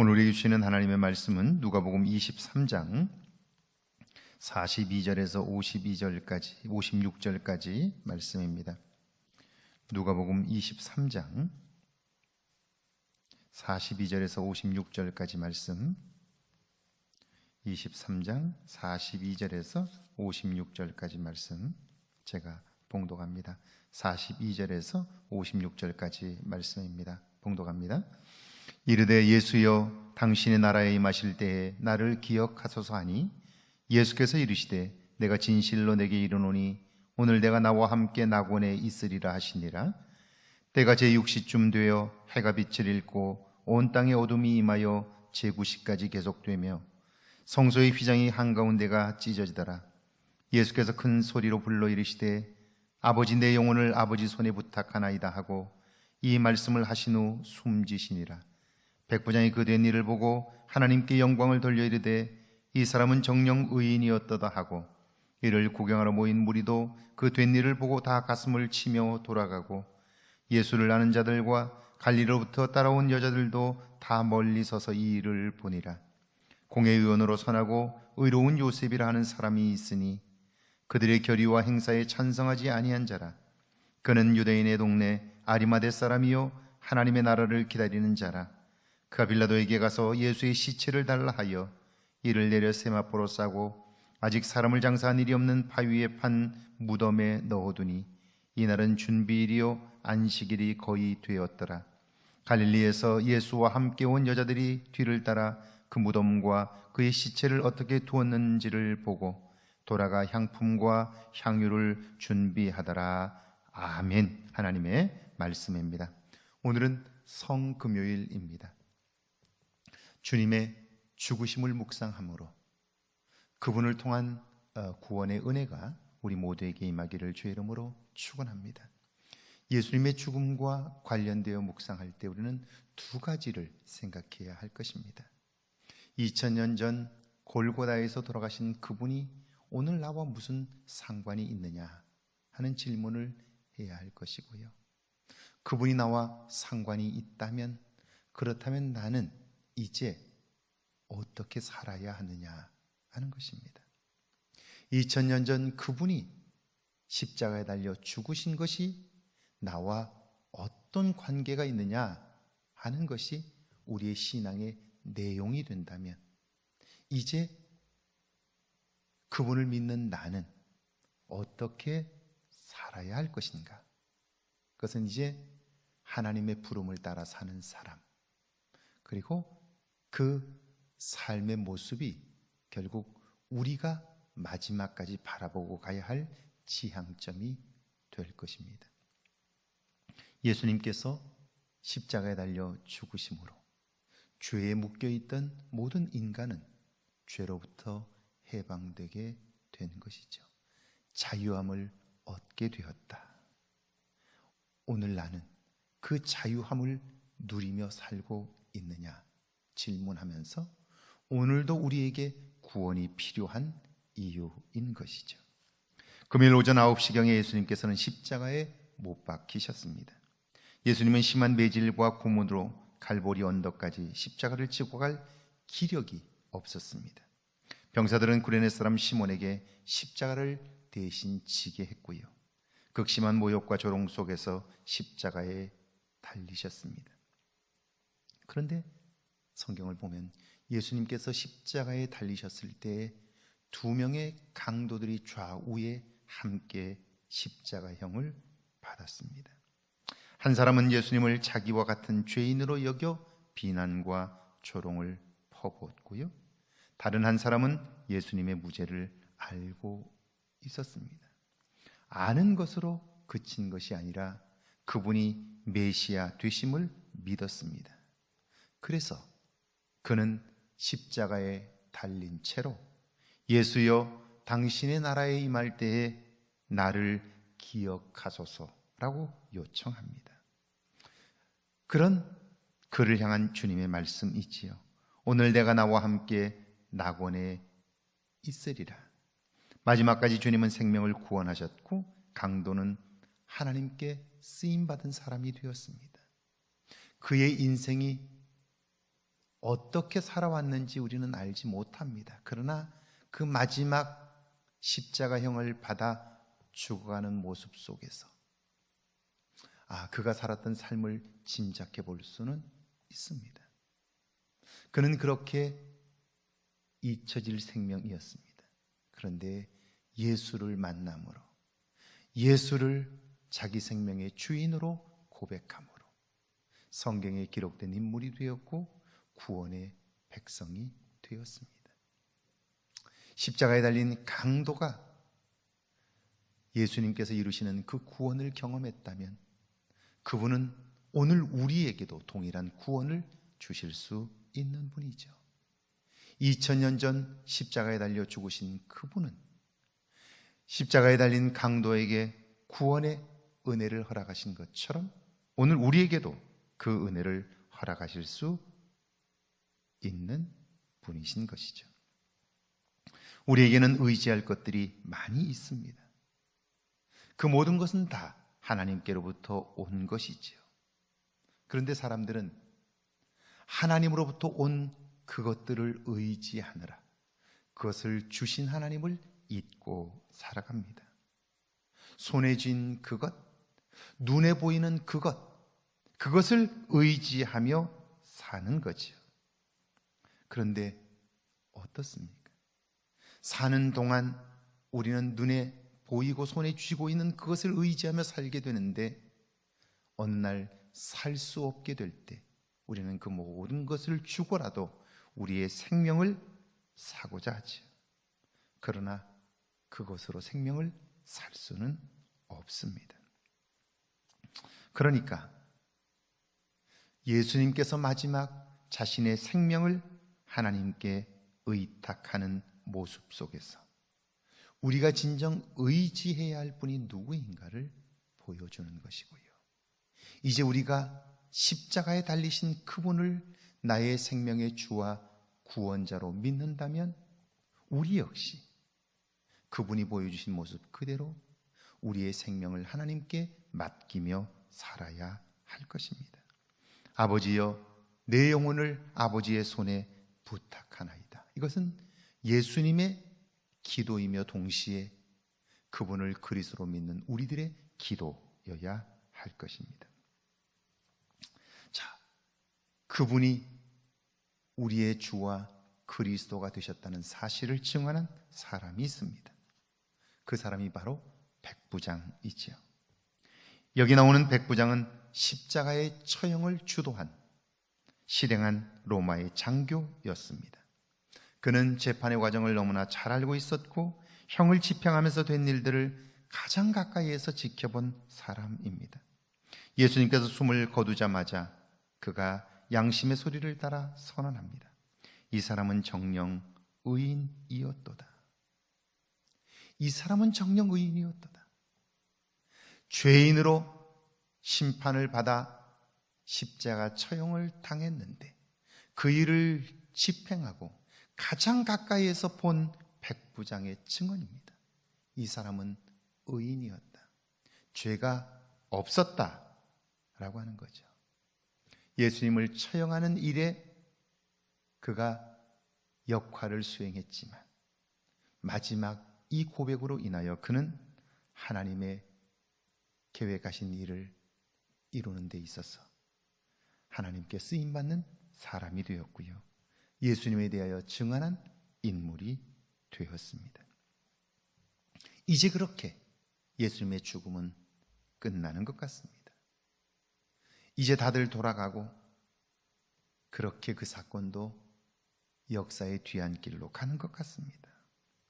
오늘 우리에게 주시는 하나님의 말씀은 누가복음 23장 42절에서 56절까지 말씀입니다. 누가복음 23장 42절에서 56절까지 말씀, 23장 42절에서 56절까지 말씀 제가 봉독합니다. 42절에서 56절까지 말씀입니다. 봉독합니다. 이르되 예수여 당신의 나라에 임하실 때에 나를 기억하소서 하니 예수께서 이르시되 내가 진실로 내게 이르노니 오늘 내가 나와 함께 낙원에 있으리라 하시니라. 때가 제6시쯤 되어 해가 빛을 잃고 온 땅에 어둠이 임하여 제9시까지 계속되며 성소의 휘장이 한가운데가 찢어지더라. 예수께서 큰 소리로 불러 이르시되 아버지 내 영혼을 아버지 손에 부탁하나이다 하고 이 말씀을 하신 후 숨지시니라. 백부장이 그 된 일을 보고 하나님께 영광을 돌려 이르되 이 사람은 정녕 의인이었도다 하고 이를 구경하러 모인 무리도 그 된 일을 보고 다 가슴을 치며 돌아가고 예수를 아는 자들과 갈리로부터 따라온 여자들도 다 멀리 서서 이 일을 보니라. 공회의원으로 선하고 의로운 요셉이라 하는 사람이 있으니 그들의 결의와 행사에 찬성하지 아니한 자라. 그는 유대인의 동네 아리마대 사람이요 하나님의 나라를 기다리는 자라. 그가 빌라도에게 가서 예수의 시체를 달라 하여 이를 내려 세마포로 싸고 아직 사람을 장사한 일이 없는 바위에 판 무덤에 넣어두니 이날은 준비일이요 안식일이 거의 되었더라. 갈릴리에서 예수와 함께 온 여자들이 뒤를 따라 그 무덤과 그의 시체를 어떻게 두었는지를 보고 돌아가 향품과 향유를 준비하더라. 아멘. 하나님의 말씀입니다. 오늘은 성금요일입니다. 주님의 죽으심을 묵상함으로 그분을 통한 구원의 은혜가 우리 모두에게 임하기를 주의 이름으로 축원합니다. 예수님의 죽음과 관련되어 묵상할 때 우리는 두 가지를 생각해야 할 것입니다. 2000년 전 골고다에서 돌아가신 그분이 오늘 나와 무슨 상관이 있느냐 하는 질문을 해야 할 것이고요. 그분이 나와 상관이 있다면, 그렇다면 나는 이제 어떻게 살아야 하느냐 하는 것입니다. 2000년 전 그분이 십자가에 달려 죽으신 것이 나와 어떤 관계가 있느냐 하는 것이 우리의 신앙의 내용이 된다면, 이제 그분을 믿는 나는 어떻게 살아야 할 것인가? 그것은 이제 하나님의 부름을 따라 사는 사람, 그리고 그 삶의 모습이 결국 우리가 마지막까지 바라보고 가야 할 지향점이 될 것입니다. 예수님께서 십자가에 달려 죽으심으로 죄에 묶여있던 모든 인간은 죄로부터 해방되게 된 것이죠. 자유함을 얻게 되었다. 오늘 나는 그 자유함을 누리며 살고 있느냐 질문하면서 오늘도 우리에게 구원이 필요한 이유인 것이죠. 금요일 오전 9시경에 예수님께서는 십자가에 못 박히셨습니다. 예수님은 심한 매질과 고문으로 갈보리 언덕까지 십자가를 지고 갈 기력이 없었습니다. 병사들은 구레네 사람 시몬에게 십자가를 대신 지게 했고요. 극심한 모욕과 조롱 속에서 십자가에 달리셨습니다. 그런데 성경을 보면 예수님께서 십자가에 달리셨을 때 두 명의 강도들이 좌우에 함께 십자가형을 받았습니다. 한 사람은 예수님을 자기와 같은 죄인으로 여겨 비난과 조롱을 퍼부었고요. 다른 한 사람은 예수님의 무죄를 알고 있었습니다. 아는 것으로 그친 것이 아니라 그분이 메시아 되심을 믿었습니다. 그래서 그는 십자가에 달린 채로 예수여 당신의 나라에 임할 때에 나를 기억하소서라고 요청합니다. 그런 그를 향한 주님의 말씀이지요. 오늘 내가 나와 함께 낙원에 있으리라. 마지막까지 주님은 생명을 구원하셨고 강도는 하나님께 쓰임받은 사람이 되었습니다. 그의 인생이 어떻게 살아왔는지 우리는 알지 못합니다. 그러나 그 마지막 십자가형을 받아 죽어가는 모습 속에서 그가 살았던 삶을 짐작해 볼 수는 있습니다. 그는 그렇게 잊혀질 생명이었습니다. 그런데 예수를 만남으로, 예수를 자기 생명의 주인으로 고백함으로 성경에 기록된 인물이 되었고 구원의 백성이 되었습니다. 십자가에 달린 강도가 예수님께서 이루시는 그 구원을 경험했다면 그분은 오늘 우리에게도 동일한 구원을 주실 수 있는 분이죠. 2000년 전 십자가에 달려 죽으신 그분은 십자가에 달린 강도에게 구원의 은혜를 허락하신 것처럼 오늘 우리에게도 그 은혜를 허락하실 수 있는 분이신 것이죠. 우리에게는 의지할 것들이 많이 있습니다. 그 모든 것은 다 하나님께로부터 온 것이지요. 그런데 사람들은 하나님으로부터 온 그것들을 의지하느라 그것을 주신 하나님을 잊고 살아갑니다. 손에 쥔 그것, 눈에 보이는 그것을 의지하며 사는 거지요. 그런데 어떻습니까? 사는 동안 우리는 눈에 보이고 손에 쥐고 있는 그것을 의지하며 살게 되는데 어느 날 살 수 없게 될 때 우리는 그 모든 것을 주고라도 우리의 생명을 사고자 하지요. 그러나 그것으로 생명을 살 수는 없습니다. 그러니까 예수님께서 마지막 자신의 생명을 하나님께 의탁하는 모습 속에서 우리가 진정 의지해야 할 분이 누구인가를 보여주는 것이고요. 이제 우리가 십자가에 달리신 그분을 나의 생명의 주와 구원자로 믿는다면 우리 역시 그분이 보여주신 모습 그대로 우리의 생명을 하나님께 맡기며 살아야 할 것입니다. 아버지여, 내 영혼을 아버지의 손에 부탁하나이다. 이것은 예수님의 기도이며 동시에 그분을 그리스도로 믿는 우리들의 기도여야 할 것입니다. 자, 그분이 우리의 주와 그리스도가 되셨다는 사실을 증언한 사람이 있습니다. 그 사람이 바로 백부장이지요. 여기 나오는 백부장은 십자가의 처형을 주도한 실행한 로마의 장교였습니다. 그는 재판의 과정을 너무나 잘 알고 있었고 형을 집행하면서 된 일들을 가장 가까이에서 지켜본 사람입니다. 예수님께서 숨을 거두자마자 그가 양심의 소리를 따라 선언합니다. 이 사람은 정녕 의인이었도다. 이 사람은 정녕 의인이었도다. 죄인으로 심판을 받아 십자가 처형을 당했는데 그 일을 집행하고 가장 가까이에서 본 백부장의 증언입니다. 이 사람은 의인이었다. 죄가 없었다라고 하는 거죠. 예수님을 처형하는 일에 그가 역할을 수행했지만 마지막 이 고백으로 인하여 그는 하나님의 계획하신 일을 이루는 데 있어서 하나님께 쓰임받는 사람이 되었고요. 예수님에 대하여 증언한 인물이 되었습니다. 이제 그렇게 예수님의 죽음은 끝나는 것 같습니다. 이제 다들 돌아가고 그렇게 그 사건도 역사의 뒤안길로 가는 것 같습니다.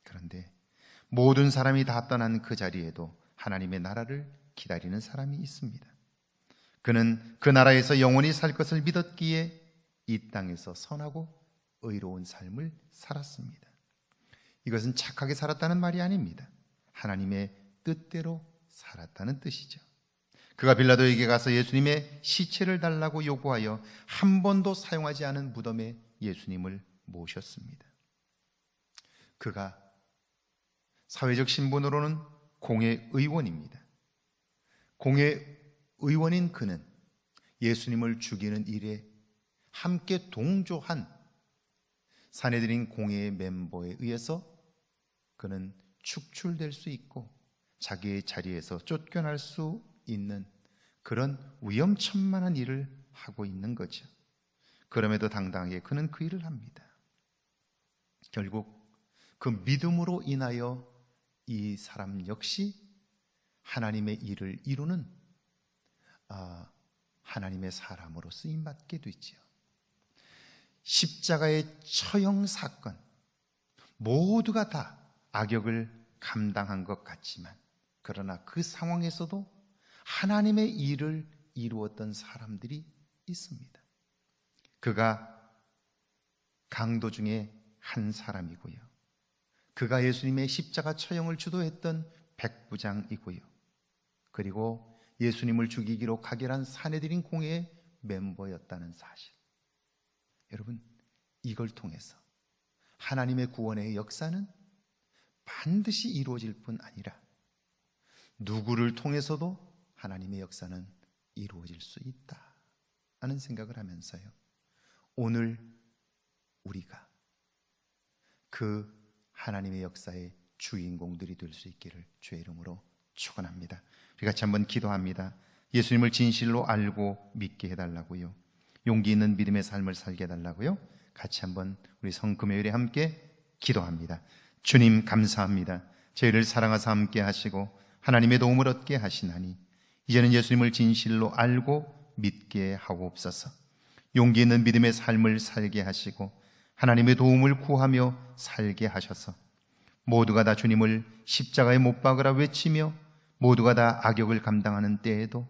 그런데 모든 사람이 다 떠난 그 자리에도 하나님의 나라를 기다리는 사람이 있습니다. 그는 그 나라에서 영원히 살 것을 믿었기에 이 땅에서 선하고 의로운 삶을 살았습니다. 이것은 착하게 살았다는 말이 아닙니다. 하나님의 뜻대로 살았다는 뜻이죠. 그가 빌라도에게 가서 예수님의 시체를 달라고 요구하여 한 번도 사용하지 않은 무덤에 예수님을 모셨습니다. 그가 사회적 신분으로는 공회의원입니다. 공회의원인 그는 예수님을 죽이는 일에 함께 동조한 사내들인 공회의 멤버에 의해서 그는 축출될 수 있고 자기의 자리에서 쫓겨날 수 있는 그런 위험천만한 일을 하고 있는 거죠. 그럼에도 당당하게 그는 그 일을 합니다. 결국 그 믿음으로 인하여 이 사람 역시 하나님의 일을 이루는 하나님의 사람으로 쓰임받게 되지요. 십자가의 처형 사건, 모두가 다 악역을 감당한 것 같지만 그러나 그 상황에서도 하나님의 일을 이루었던 사람들이 있습니다. 그가 강도 중에 한 사람이고요. 그가 예수님의 십자가 처형을 주도했던 백부장이고요. 그리고 예수님을 죽이기로 가결한 사내들인 공회의 멤버였다는 사실. 여러분, 이걸 통해서 하나님의 구원의 역사는 반드시 이루어질 뿐 아니라 누구를 통해서도 하나님의 역사는 이루어질 수 있다 하는 생각을 하면서요, 오늘 우리가 그 하나님의 역사의 주인공들이 될 수 있기를 주의 이름으로 축원합니다. 우리 같이 한번 기도합니다. 예수님을 진실로 알고 믿게 해달라고요, 용기 있는 믿음의 삶을 살게 해달라고요. 같이 한번 우리 성금요일에 함께 기도합니다. 주님 감사합니다. 저희를 사랑하사 함께 하시고 하나님의 도움을 얻게 하시나니 이제는 예수님을 진실로 알고 믿게 하옵소서. 용기 있는 믿음의 삶을 살게 하시고 하나님의 도움을 구하며 살게 하셔서 모두가 다 주님을 십자가에 못 박으라 외치며 모두가 다 악역을 감당하는 때에도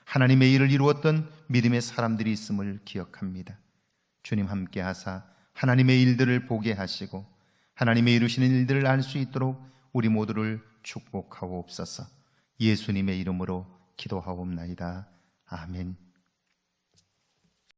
하나님의 일을 이루었던 믿음의 사람들이 있음을 기억합니다. 주님 함께 하사 하나님의 일들을 보게 하시고 하나님의 이루시는 일들을 알 수 있도록 우리 모두를 축복하옵소서. 예수님의 이름으로 기도하옵나이다. 아멘.